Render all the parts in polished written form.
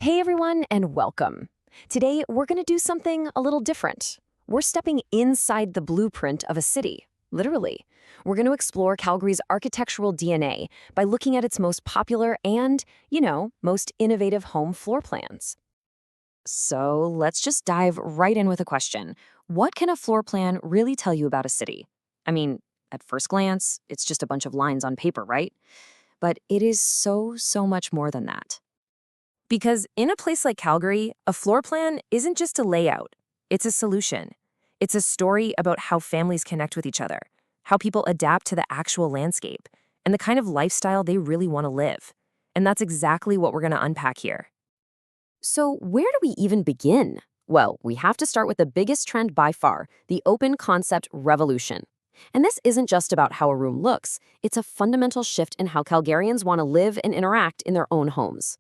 Hey everyone, and welcome. Today, we're going to do something a little different. We're stepping inside the blueprint of a city, literally. We're going to explore Calgary's architectural DNA by looking at its most popular and, most innovative home floor plans. So let's just dive right in with a question. What can a floor plan really tell you about a city? I mean, at first glance, it's just a bunch of lines on paper, right? But it is so much more than that. Because in a place like Calgary, a floor plan isn't just a layout, it's a solution. It's a story about how families connect with each other, how people adapt to the actual landscape, and the kind of lifestyle they really want to live. And that's exactly what we're going to unpack here. So, where do we even begin? Well, we have to start with the biggest trend by far, the open concept revolution. And this isn't just about how a room looks, it's a fundamental shift in how Calgarians want to live and interact in their own homes.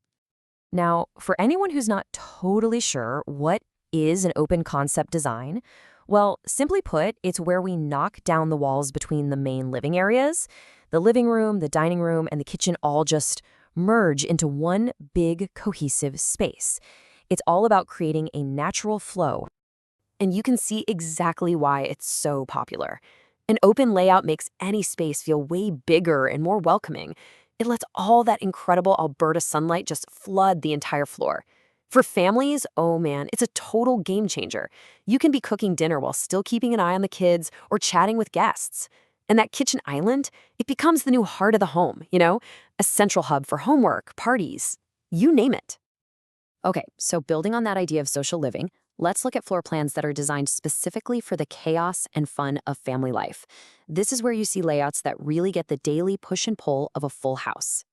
Now, for anyone who's not totally sure what is an open concept design, well, simply put, it's where we knock down the walls between the main living areas. The living room, the dining room, and the kitchen all just merge into one big cohesive space. It's all about creating a natural flow. And you can see exactly why it's so popular. An open layout makes any space feel way bigger and more welcoming. It lets all that incredible Alberta sunlight just flood the entire floor. For families, oh man, it's a total game changer. You can be cooking dinner while still keeping an eye on the kids or chatting with guests. And that kitchen island, it becomes the new heart of the home, a central hub for homework, parties, you name it. Okay, so building on that idea of social living, let's look at floor plans that are designed specifically for the chaos and fun of family life. This is where you see layouts that really get the daily push and pull of a full house.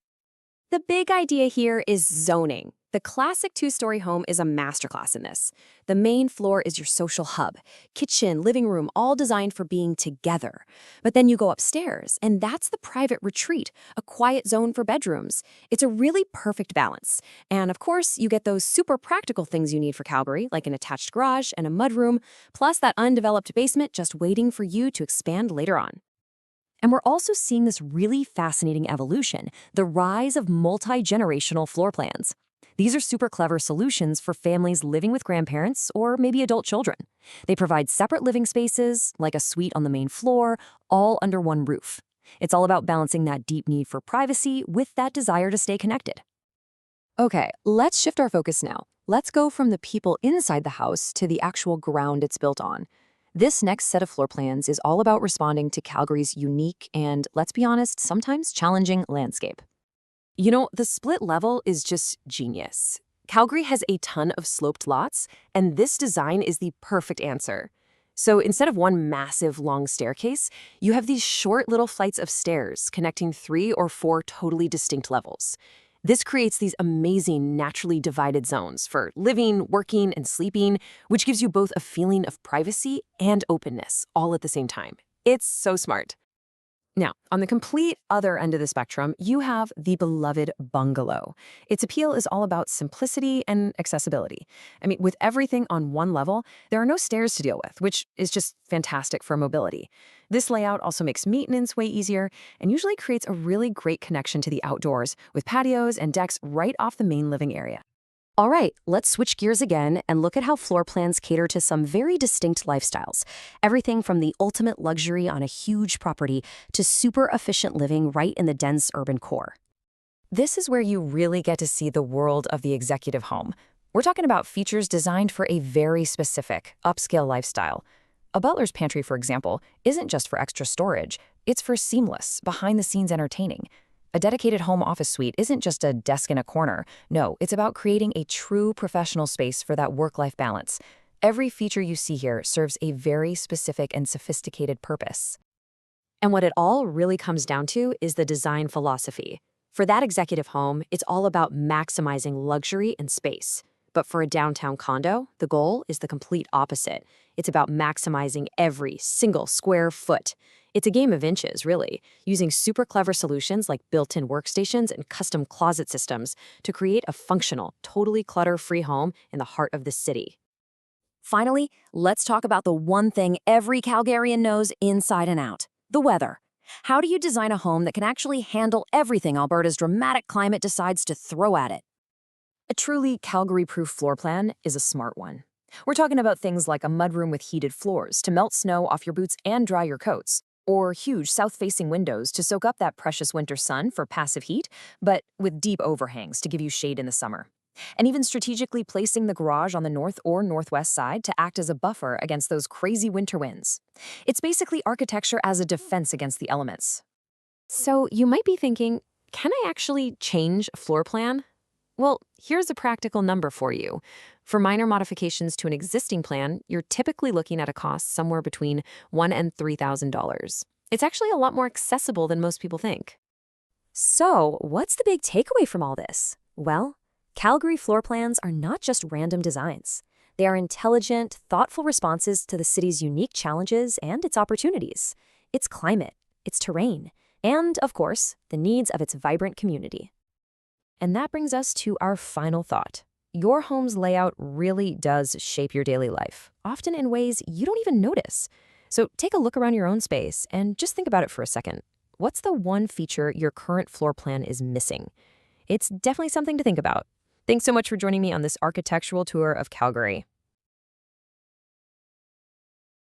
The big idea here is zoning. The classic two-story home is a masterclass in this. The main floor is your social hub, kitchen, living room, all designed for being together. But then you go upstairs, and that's the private retreat, a quiet zone for bedrooms. It's a really perfect balance. And of course, you get those super practical things you need for Calgary, like an attached garage and a mudroom, plus that undeveloped basement just waiting for you to expand later on. And we're also seeing this really fascinating evolution, the rise of multi-generational floor plans. These are super clever solutions for families living with grandparents or maybe adult children. They provide separate living spaces, like a suite on the main floor, all under one roof. It's all about balancing that deep need for privacy with that desire to stay connected. Okay, let's shift our focus now. Let's go from the people inside the house to the actual ground it's built on. This next set of floor plans is all about responding to Calgary's unique and, let's be honest, sometimes challenging landscape. The split level is just genius. Calgary has a ton of sloped lots, and this design is the perfect answer. So instead of one massive long staircase, you have these short little flights of stairs connecting 3 or 4 totally distinct levels. This creates these amazing naturally divided zones for living, working, and sleeping, which gives you both a feeling of privacy and openness all at the same time. It's so smart. Now, on the complete other end of the spectrum, you have the beloved bungalow. Its appeal is all about simplicity and accessibility. With everything on one level, there are no stairs to deal with, which is just fantastic for mobility. This layout also makes maintenance way easier and usually creates a really great connection to the outdoors with patios and decks right off the main living area. All right, let's switch gears again and look at how floor plans cater to some very distinct lifestyles. Everything from the ultimate luxury on a huge property to super efficient living right in the dense urban core. This is where you really get to see the world of the executive home. We're talking about features designed for a very specific, upscale lifestyle. A butler's pantry, for example, isn't just for extra storage. It's for seamless, behind-the-scenes entertaining. A dedicated home office suite isn't just a desk in a corner. No, it's about creating a true professional space for that work-life balance. Every feature you see here serves a very specific and sophisticated purpose. And what it all really comes down to is the design philosophy. For that executive home, it's all about maximizing luxury and space. But for a downtown condo, the goal is the complete opposite. It's about maximizing every single square foot. It's a game of inches, really, using super clever solutions like built-in workstations and custom closet systems to create a functional, totally clutter-free home in the heart of the city. Finally, let's talk about the one thing every Calgarian knows inside and out: the weather. How do you design a home that can actually handle everything Alberta's dramatic climate decides to throw at it? A truly Calgary-proof floor plan is a smart one. We're talking about things like a mudroom with heated floors to melt snow off your boots and dry your coats, or huge south-facing windows to soak up that precious winter sun for passive heat, but with deep overhangs to give you shade in the summer. And even strategically placing the garage on the north or northwest side to act as a buffer against those crazy winter winds. It's basically architecture as a defense against the elements. So you might be thinking, can I actually change a floor plan? Well, here's a practical number for you. For minor modifications to an existing plan, you're typically looking at a cost somewhere between $1,000 and $3,000. It's actually a lot more accessible than most people think. So, what's the big takeaway from all this? Well, Calgary floor plans are not just random designs. They are intelligent, thoughtful responses to the city's unique challenges and its opportunities, its climate, its terrain, and, of course, the needs of its vibrant community. And that brings us to our final thought. Your home's layout really does shape your daily life, often in ways you don't even notice. So take a look around your own space and just think about it for a second. What's the one feature your current floor plan is missing? It's definitely something to think about. Thanks so much for joining me on this architectural tour of Calgary.